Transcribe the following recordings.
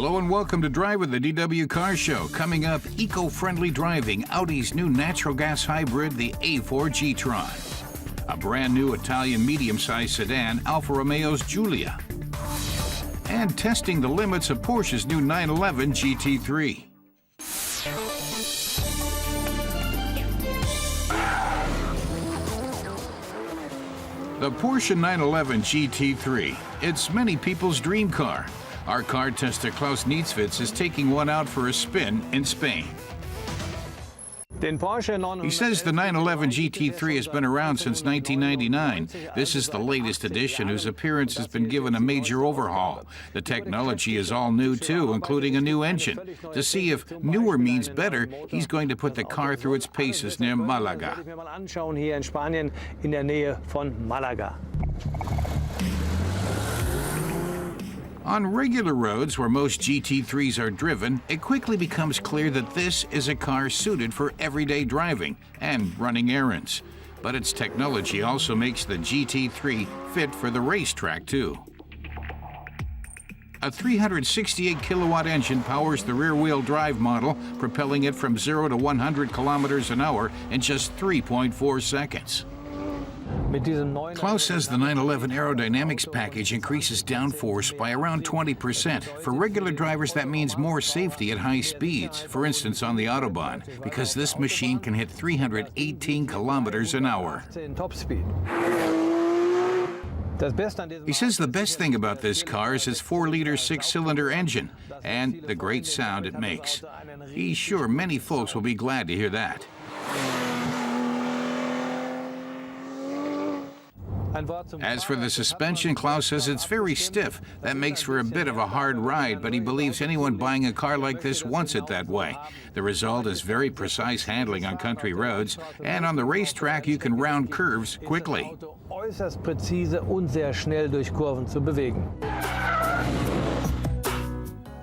Hello and welcome to Drive with the DW Car Show. Coming up, eco-friendly driving, Audi's new natural gas hybrid, the A4 g-tron. A brand new Italian medium-sized sedan, Alfa Romeo's Giulia. And testing the limits of Porsche's new 911 GT3. The Porsche 911 GT3, it's many people's dream car. Our car tester Klaus Nietzwitz is taking one out for a spin in Spain. He says the 911 GT3 has been around since 1999. This is the latest edition whose appearance has been given a major overhaul. The technology is all new too, including a new engine. To see if newer means better, he's going to put the car through its paces near Malaga. On regular roads where most GT3s are driven, it quickly becomes clear that this is a car suited for everyday driving and running errands. But its technology also makes the GT3 fit for the racetrack too. A 368 kilowatt engine powers the rear-wheel drive model, propelling it from 0 to 100 kilometers an hour in just 3.4 seconds. Klaus says the 911 aerodynamics package increases downforce by around 20%. For regular drivers, that means more safety at high speeds, for instance on the Autobahn, because this machine can hit 318 kilometers an hour. He says the best thing about this car is its 4-liter 6-cylinder engine and the great sound it makes. He's sure many folks will be glad to hear that. As for the suspension, Klaus says it's very stiff. That makes for a bit of a hard ride, but he believes anyone buying a car like this wants it that way. The result is very precise handling on country roads, and on the racetrack you can round curves quickly.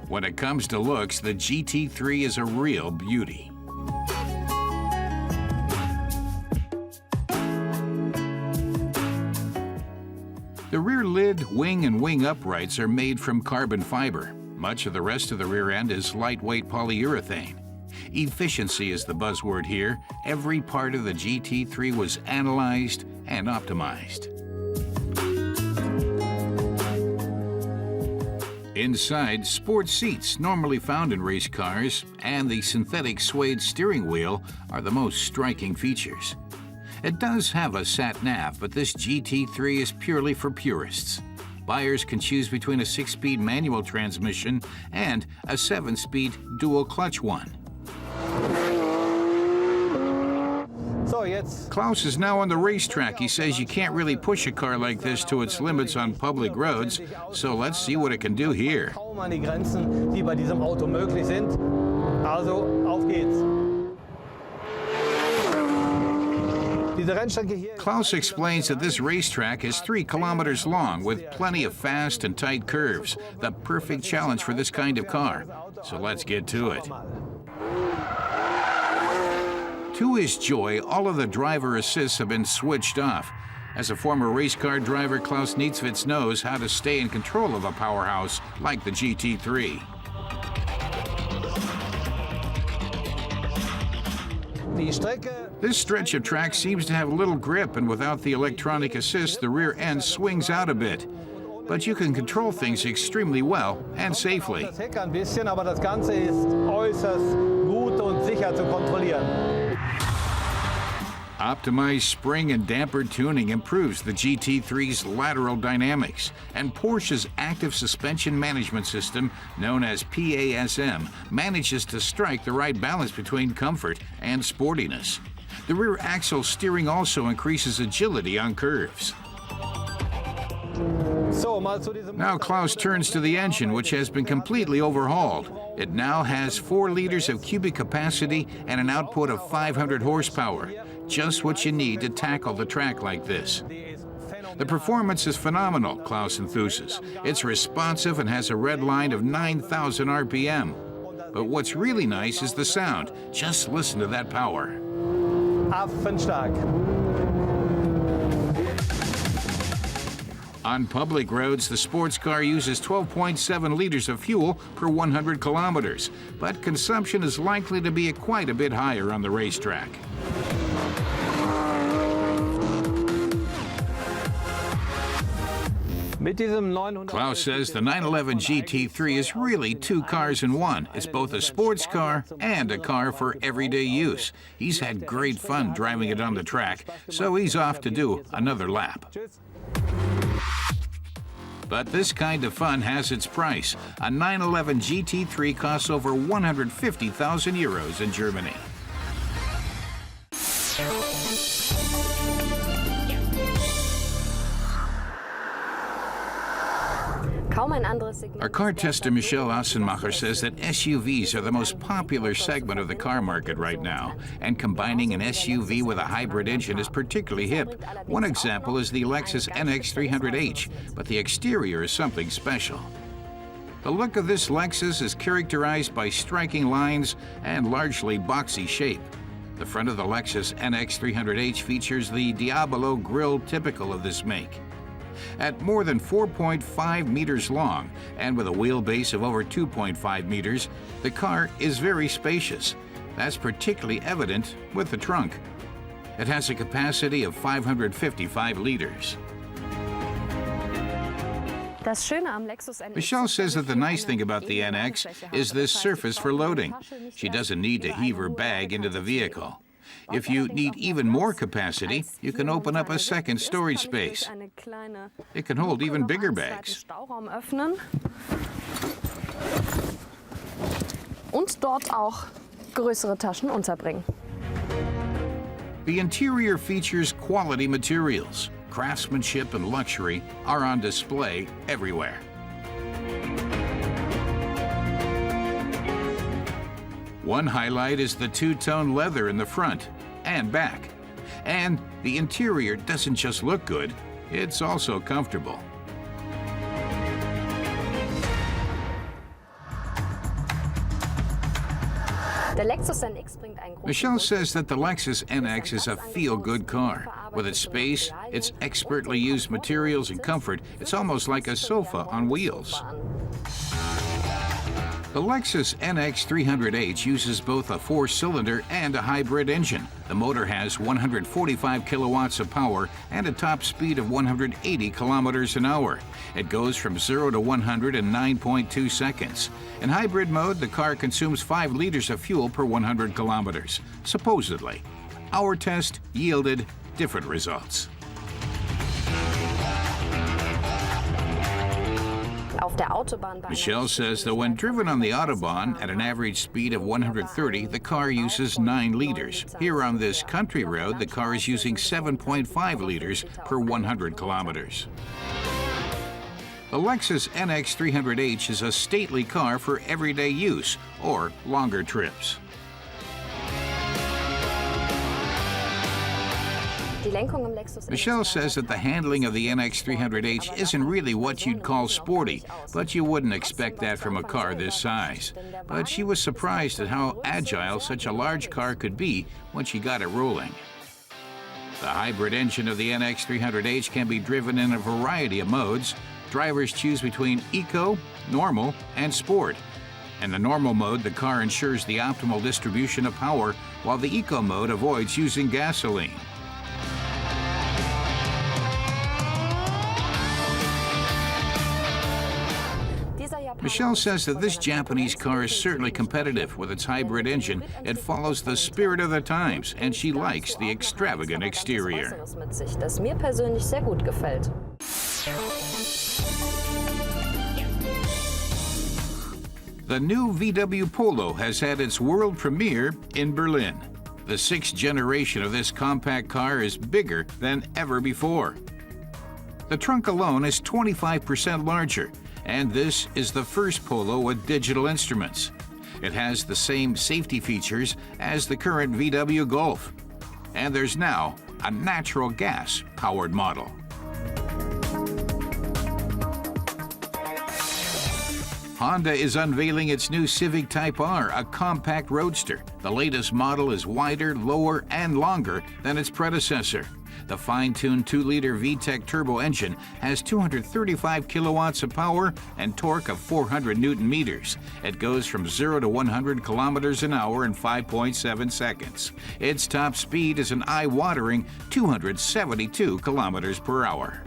When it comes to looks, the GT3 is a real beauty. The rear lid, wing, and wing uprights are made from carbon fiber. Much of the rest of the rear end is lightweight polyurethane. Efficiency is the buzzword here. Every part of the GT3 was analyzed and optimized. Inside, sport seats, normally found in race cars, and the synthetic suede steering wheel are the most striking features. It does have a sat-nav, but this GT3 is purely for purists. Buyers can choose between a 6-speed manual transmission and a 7-speed dual-clutch one. Klaus is now on the racetrack. He says you can't really push a car like this to its limits on public roads, so let's see what it can do here. Klaus explains that this racetrack is 3 kilometers long with plenty of fast and tight curves, the perfect challenge for this kind of car. So let's get to it. To his joy, all of the driver assists have been switched off. As a former race car driver, Klaus Nietzwitz knows how to stay in control of a powerhouse like the GT3. This stretch of track seems to have little grip, and without the electronic assist, the rear end swings out a bit. But you can control things extremely well and safely. Optimized spring and damper tuning improves the GT3's lateral dynamics, and Porsche's active suspension management system, known as PASM, manages to strike the right balance between comfort and sportiness. The rear axle steering also increases agility on curves. Now Klaus turns to the engine, which has been completely overhauled. It now has 4 liters of cubic capacity and an output of 500 horsepower. Just what you need to tackle the track like this. The performance is phenomenal, Klaus enthuses. It's responsive and has a red line of 9,000 RPM. But what's really nice is the sound. Just listen to that power. On public roads, the sports car uses 12.7 liters of fuel per 100 kilometers, but consumption is likely to be quite a bit higher on the racetrack. Klaus says the 911 GT3 is really two cars in one. It's both a sports car and a car for everyday use. He's had great fun driving it on the track, so he's off to do another lap. But this kind of fun has its price. A 911 GT3 costs over 150,000 euros in Germany. Our car tester Michelle Ossenmacher says that SUVs are the most popular segment of the car market right now, and combining an SUV with a hybrid engine is particularly hip. One example is the Lexus NX 300h, but the exterior is something special. The look of this Lexus is characterized by striking lines and largely boxy shape. The front of the Lexus NX 300h features the Diabolo grille typical of this make. At more than 4.5 meters long and with a wheelbase of over 2.5 meters, the car is very spacious. That's particularly evident with the trunk. It has a capacity of 555 liters. Michelle says that the nice thing about the NX is this surface for loading. She doesn't need to heave her bag into the vehicle. If you need even more capacity, you can open up a second storage space. It can hold even bigger bags. Und dort auch größere Taschen unterbringen. The interior features quality materials. Craftsmanship and luxury are on display everywhere. One highlight is the two-tone leather in the front and back. And the interior doesn't just look good, it's also comfortable. Michelle says that the Lexus NX is a feel-good car. With its space, its expertly used materials and comfort, it's almost like a sofa on wheels. The Lexus NX 300h uses both a four-cylinder and a hybrid engine. The motor has 145 kilowatts of power and a top speed of 180 kilometers an hour. It goes from 0 to 100 in 9.2 seconds. In hybrid mode, the car consumes 5 liters of fuel per 100 kilometers, supposedly. Our test yielded different results. Michelle says that when driven on the Autobahn at an average speed of 130, the car uses 9 liters. Here on this country road, the car is using 7.5 liters per 100 kilometers. The Lexus NX 300h is a stately car for everyday use or longer trips. Michelle says that the handling of the NX 300h isn't really what you'd call sporty, but you wouldn't expect that from a car this size. But she was surprised at how agile such a large car could be when she got it rolling. The hybrid engine of the NX 300h can be driven in a variety of modes. Drivers choose between Eco, Normal, and Sport. In the normal mode, the car ensures the optimal distribution of power, while the Eco mode avoids using gasoline. Michelle says that this Japanese car is certainly competitive. With its hybrid engine, it follows the spirit of the times, and she likes the extravagant exterior. The new VW Polo has had its world premiere in Berlin. The 6th generation of this compact car is bigger than ever before. The trunk alone is 25% larger, and this is the first Polo with digital instruments. It has the same safety features as the current VW Golf. And there's now a natural gas-powered model. Honda is unveiling its new Civic Type R, a compact roadster. The latest model is wider, lower, and longer than its predecessor. The fine-tuned 2-liter VTEC turbo engine has 235 kilowatts of power and torque of 400 newton meters. It goes from 0 to 100 kilometers an hour in 5.7 seconds. Its top speed is an eye-watering 272 kilometers per hour.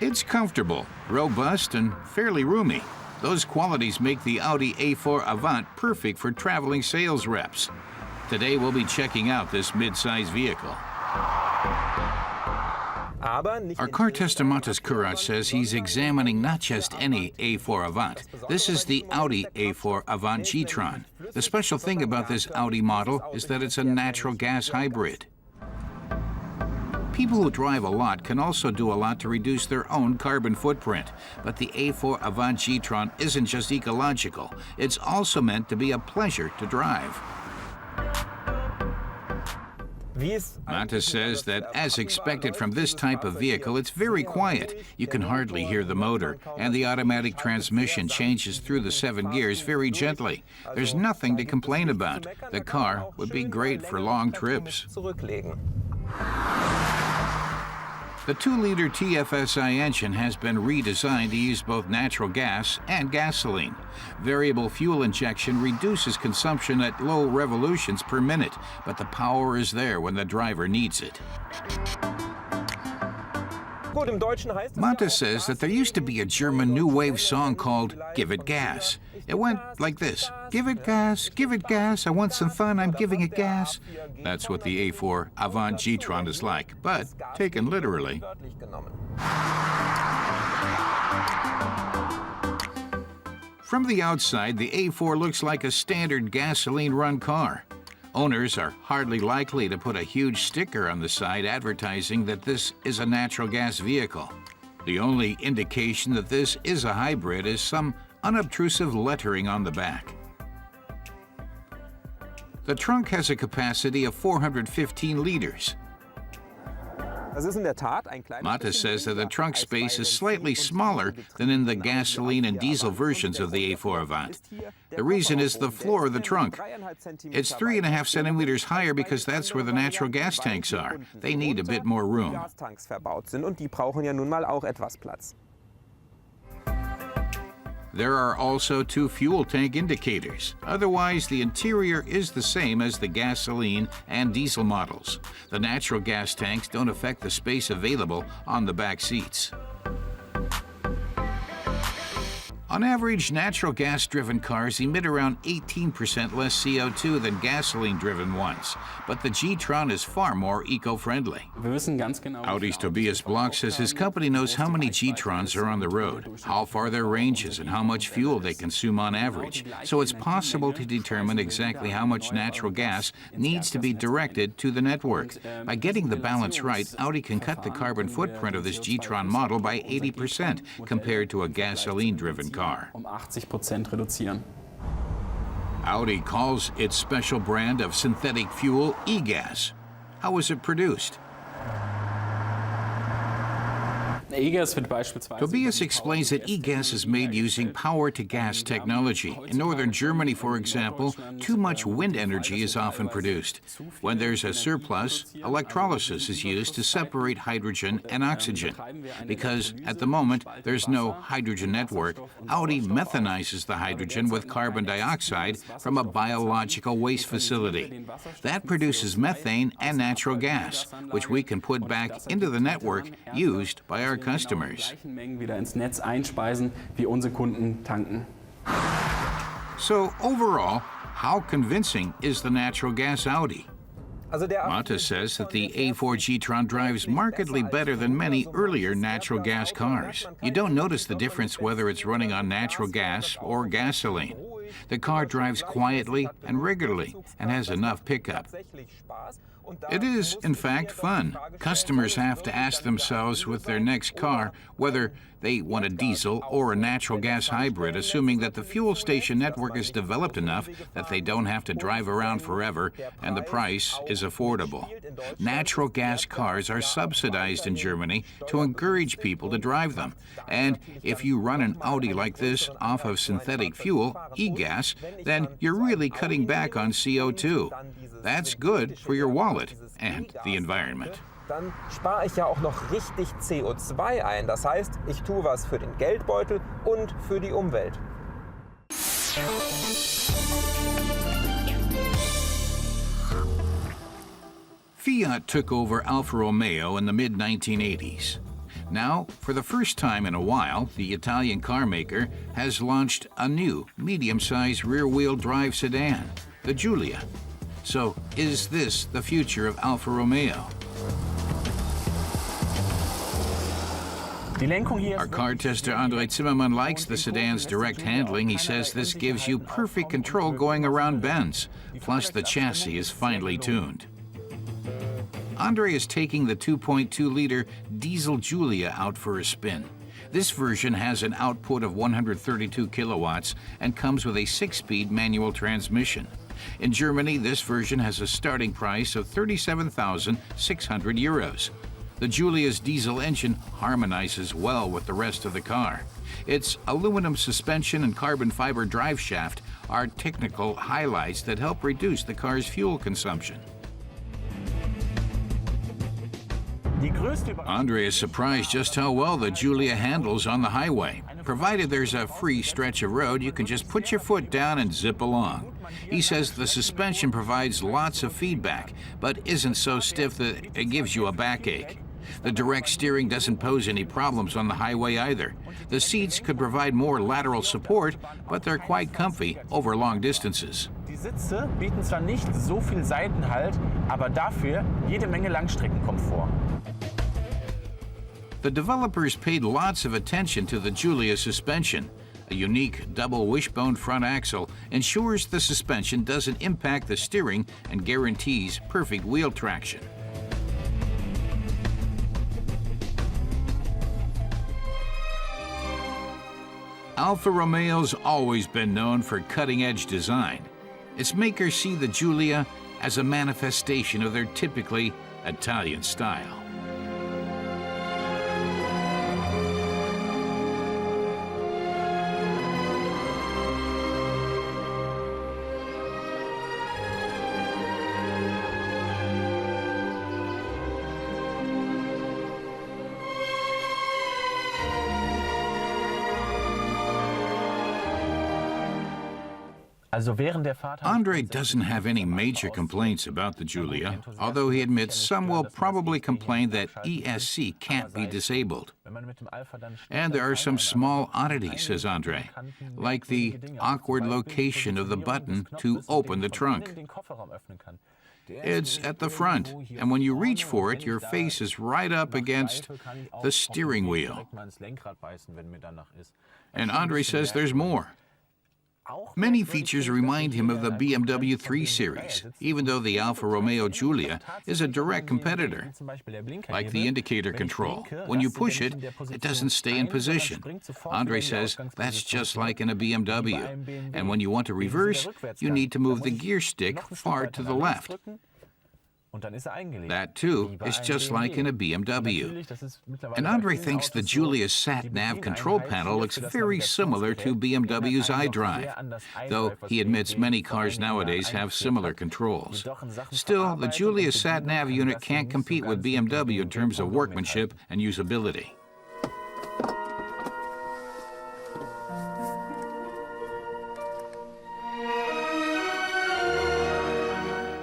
It's comfortable, robust, and fairly roomy. Those qualities make the Audi A4 Avant perfect for traveling sales reps. Today we'll be checking out this mid-size vehicle. Our car testamantes Kurat says he's examining not just any A4 Avant. This is the Audi A4 Avant g-tron. The special thing about this Audi model is that it's a natural gas hybrid. People who drive a lot can also do a lot to reduce their own carbon footprint. But the A4 Avant g-tron isn't just ecological, it's also meant to be a pleasure to drive. Matas says that, as expected from this type of vehicle, it's very quiet. You can hardly hear the motor, and the automatic transmission changes through the 7 gears very gently. There's nothing to complain about. The car would be great for long trips. The 2-liter TFSI engine has been redesigned to use both natural gas and gasoline. Variable fuel injection reduces consumption at low revolutions per minute, but the power is there when the driver needs it. Matas says that there used to be a German new wave song called "Give It Gas." It went like this: give it gas, I want some fun, I'm giving it gas. That's what the A4 Avant g-tron is like, but taken literally. From the outside, the A4 looks like a standard gasoline-run car. Owners are hardly likely to put a huge sticker on the side advertising that this is a natural gas vehicle. The only indication that this is a hybrid is some unobtrusive lettering on the back. The trunk has a capacity of 415 liters. Matas says that the trunk space is slightly smaller than in the gasoline and diesel versions of the A4 Avant. The reason is the floor of the trunk. It's 3.5 centimeters higher because that's where the natural gas tanks are. They need a bit more room. There are also 2 fuel tank indicators. Otherwise, the interior is the same as the gasoline and diesel models. The natural gas tanks don't affect the space available on the back seats. On average, natural gas-driven cars emit around 18% less CO2 than gasoline-driven ones, but the g-tron is far more eco-friendly. Audi's Tobias Bloch says his company knows how many g-trons are on the road, how far their range is, and how much fuel they consume on average, so it's possible to determine exactly how much natural gas needs to be directed to the network. By getting the balance right, Audi can cut the carbon footprint of this g-tron model by 80% compared to a gasoline-driven car. Audi calls its special brand of synthetic fuel e-gas. How is it produced? Tobias explains that e-gas is made using power-to-gas technology. In northern Germany, for example, too much wind energy is often produced. When there's a surplus, electrolysis is used to separate hydrogen and oxygen. Because at the moment there's no hydrogen network, Audi methanizes the hydrogen with carbon dioxide from a biological waste facility. That produces methane and natural gas, which we can put back into the network used by our customers. So overall, how convincing is the natural gas Audi? Matas says that the A4 g-tron drives markedly better than many earlier natural gas cars. You don't notice the difference whether it's running on natural gas or gasoline. The car drives quietly and regularly and has enough pickup. It is, in fact, fun. Customers have to ask themselves with their next car whether they want a diesel or a natural gas hybrid, assuming that the fuel station network is developed enough that they don't have to drive around forever and the price is affordable. Natural gas cars are subsidized in Germany to encourage people to drive them. And if you run an Audi like this off of synthetic fuel, e-gas, then you're really cutting back on CO2. That's good for your wallet and the environment. Dann spare ich ja auch noch richtig CO2 ein. Das heißt, ich tue was für den Geldbeutel und für die Umwelt. Fiat took over Alfa Romeo in the mid-1980s. Now, for the first time in a while, the Italian car maker has launched a new medium-sized rear-wheel drive sedan, the Giulia. So, is this the future of Alfa Romeo? Our car tester Andre Zimmermann likes the sedan's direct handling. He says this gives you perfect control going around bends. Plus, the chassis is finely tuned. Andre is taking the 2.2-liter diesel Giulia out for a spin. This version has an output of 132 kilowatts and comes with a 6-speed manual transmission. In Germany, this version has a starting price of 37,600 euros. The Giulia's diesel engine harmonizes well with the rest of the car. Its aluminum suspension and carbon fiber drive shaft are technical highlights that help reduce the car's fuel consumption. Andre is surprised just how well the Giulia handles on the highway. Provided there's a free stretch of road, you can just put your foot down and zip along. He says the suspension provides lots of feedback, but isn't so stiff that it gives you a backache. The direct steering doesn't pose any problems on the highway either. The seats could provide more lateral support, but they're quite comfy over long distances. Die Sitze bieten zwar nicht so viel Seitenhalt, aber dafür jede Menge Langstreckenkomfort. The developers paid lots of attention to the Giulia suspension. A unique double wishbone front axle ensures the suspension doesn't impact the steering and guarantees perfect wheel traction. Alfa Romeo's always been known for cutting-edge design. Its makers see the Giulia as a manifestation of their typically Italian style. Andre doesn't have any major complaints about the Giulia, although he admits some will probably complain that ESC can't be disabled. And there are some small oddities, says Andre, like the awkward location of the button to open the trunk. It's at the front, and when you reach for it, your face is right up against the steering wheel. And Andre says there's more. Many features remind him of the BMW 3 Series, even though the Alfa Romeo Giulia is a direct competitor. Like the indicator control. When you push it, it doesn't stay in position. Andre says that's just like in a BMW. And when you want to reverse, you need to move the gear stick far to the left. That, too, is just like in a BMW. And Andre thinks the Giulia's sat-nav control panel looks very similar to BMW's iDrive, though he admits many cars nowadays have similar controls. Still, the Giulia's sat-nav unit can't compete with BMW in terms of workmanship and usability.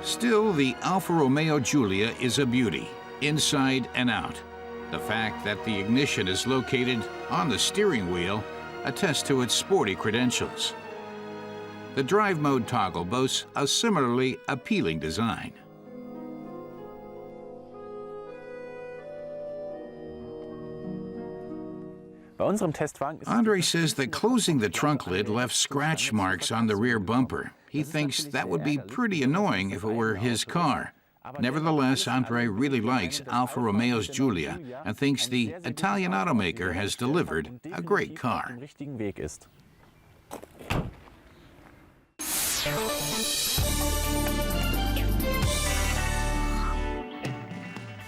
Still, the Alfa Romeo Giulia is a beauty, inside and out. The fact that the ignition is located on the steering wheel attests to its sporty credentials. The drive mode toggle boasts a similarly appealing design. Andre says that closing the trunk lid left scratch marks on the rear bumper. He thinks that would be pretty annoying if it were his car. Nevertheless, Andre really likes Alfa Romeo's Giulia and thinks the Italian automaker has delivered a great car.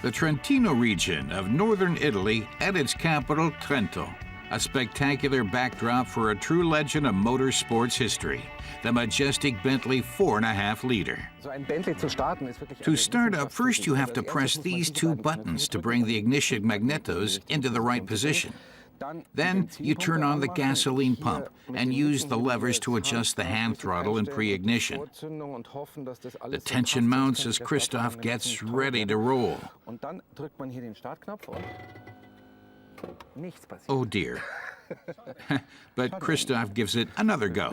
The Trentino region of northern Italy at its capital, Trento. A spectacular backdrop for a true legend of motorsports history, the majestic Bentley 4.5 liter. To start up, first you have to press these two buttons to bring the ignition magnetos into the right position. Then you turn on the gasoline pump and use the levers to adjust the hand throttle in pre-ignition. The tension mounts as Christoph gets ready to roll. Oh dear. But Christoph gives it another go.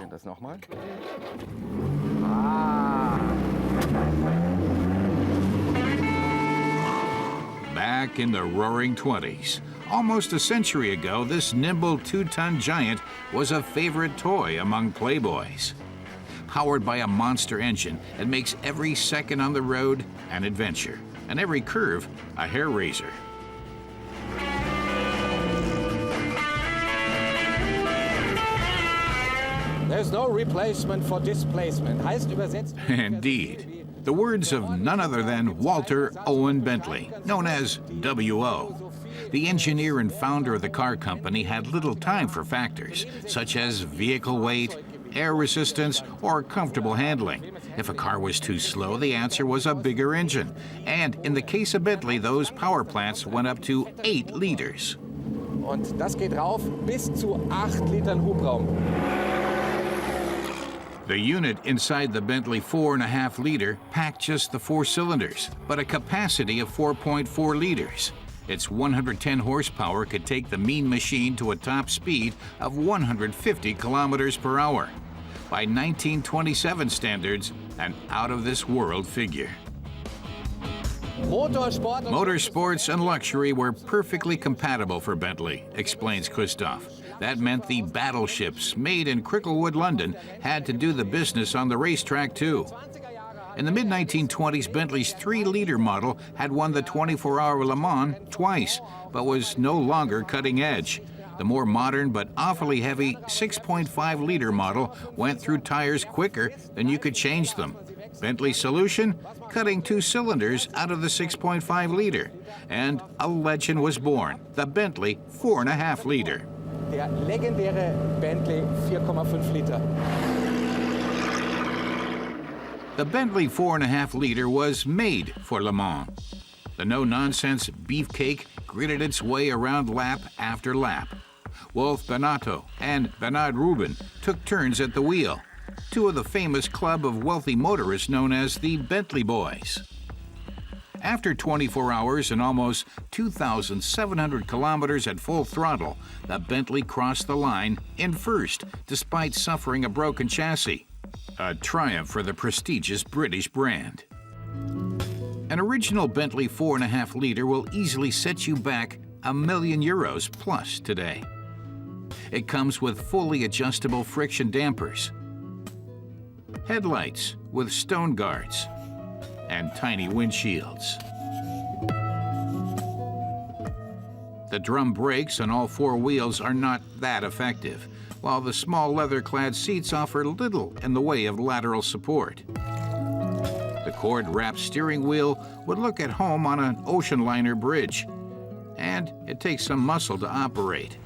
Back in the roaring 20s. Almost a century ago, this nimble 2-ton giant was a favorite toy among playboys. Powered by a monster engine, it makes every second on the road an adventure, and every curve a hair raiser. There's no replacement for displacement. Heißt übersetzt. Indeed. The words of none other than Walter Owen Bentley, known as W.O. The engineer and founder of the car company had little time for factors such as vehicle weight, air resistance, or comfortable handling. If a car was too slow, the answer was a bigger engine. And in the case of Bentley, those power plants went up to 8 liters. Und das geht rauf bis zu 8 Litern Hubraum. The unit inside the Bentley 4.5 liter packed just the 4 cylinders, but a capacity of 4.4 liters. Its 110 horsepower could take the mean machine to a top speed of 150 kilometers per hour. By 1927 standards, an out-of-this-world figure. Motorsports and luxury were perfectly compatible for Bentley, explains Christoph. That meant the battleships made in Cricklewood, London, had to do the business on the racetrack too. In the mid-1920s, Bentley's 3-liter model had won the 24-hour Le Mans twice, but was no longer cutting edge. The more modern but awfully heavy 6.5-liter model went through tires quicker than you could change them. Bentley's solution? Cutting 2 cylinders out of the 6.5 liter. And a legend was born, the Bentley 4.5 liter. Der legendäre Bentley 4,5 Liter. The Bentley 4.5 liter was made for Le Mans. The no-nonsense beefcake gritted its way around lap after lap. Wolf Benato and Bernard Rubin took turns at the wheel, 2 of the famous club of wealthy motorists known as the Bentley Boys. After 24 hours and almost 2,700 kilometers at full throttle, the Bentley crossed the line in first, despite suffering a broken chassis. A triumph for the prestigious British brand. An original Bentley 4.5 liter will easily set you back €1 million plus today. It comes with fully adjustable friction dampers, headlights with stone guards, and tiny windshields. The drum brakes on all 4 wheels are not that effective, while the small leather-clad seats offer little in the way of lateral support. The cord-wrapped steering wheel would look at home on an ocean liner bridge, and it takes some muscle to operate.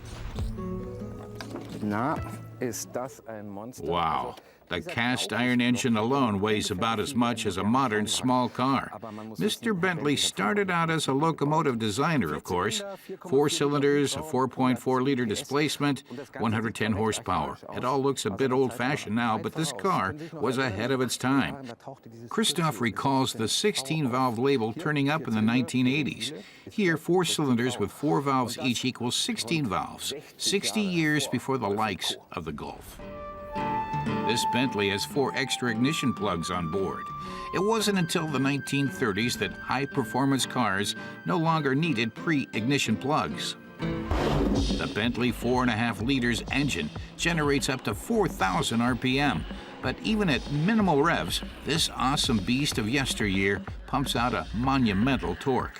Na, ist das ein Monster? Wow. The cast iron engine alone weighs about as much as a modern small car. Mr. Bentley started out as a locomotive designer, of course. 4 cylinders, a 4.4-liter displacement, 110 horsepower. It all looks a bit old-fashioned now, but this car was ahead of its time. Christoph recalls the 16-valve label turning up in the 1980s. Here, 4 cylinders with 4 valves each equals 16 valves, 60 years before the likes of the Golf. This Bentley has 4 extra ignition plugs on board. It wasn't until the 1930s that high-performance cars no longer needed pre-ignition plugs. The Bentley 4.5 liters engine generates up to 4,000 RPM, but even at minimal revs, this awesome beast of yesteryear pumps out a monumental torque.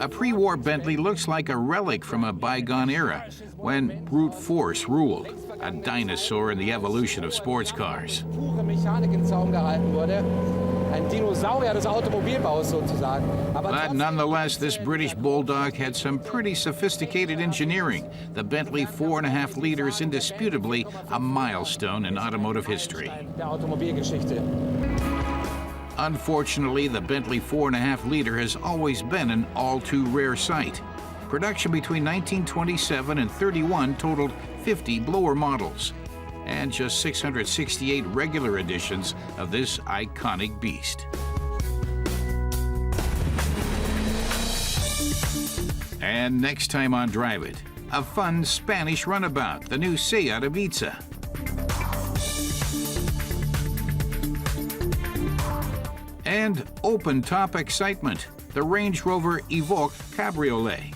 A pre-war Bentley looks like a relic from a bygone era when brute force ruled, a dinosaur in the evolution of sports cars. Pure Mechanik in Zaum gehalten wurde. Ein Dinosaurier des Automobilbaus sozusagen. But nonetheless, this British bulldog had some pretty sophisticated engineering. The Bentley 4.5 liter is indisputably a milestone in automotive history. Der Automobilgeschichte. Unfortunately, the Bentley 4.5 liter has always been an all-too rare sight. Production between 1927 and 31 totaled 50 blower models, and just 668 regular editions of this iconic beast. And next time on Drive It, a fun Spanish runabout, the new Seat Ibiza. And open-top excitement, the Range Rover Evoque Cabriolet.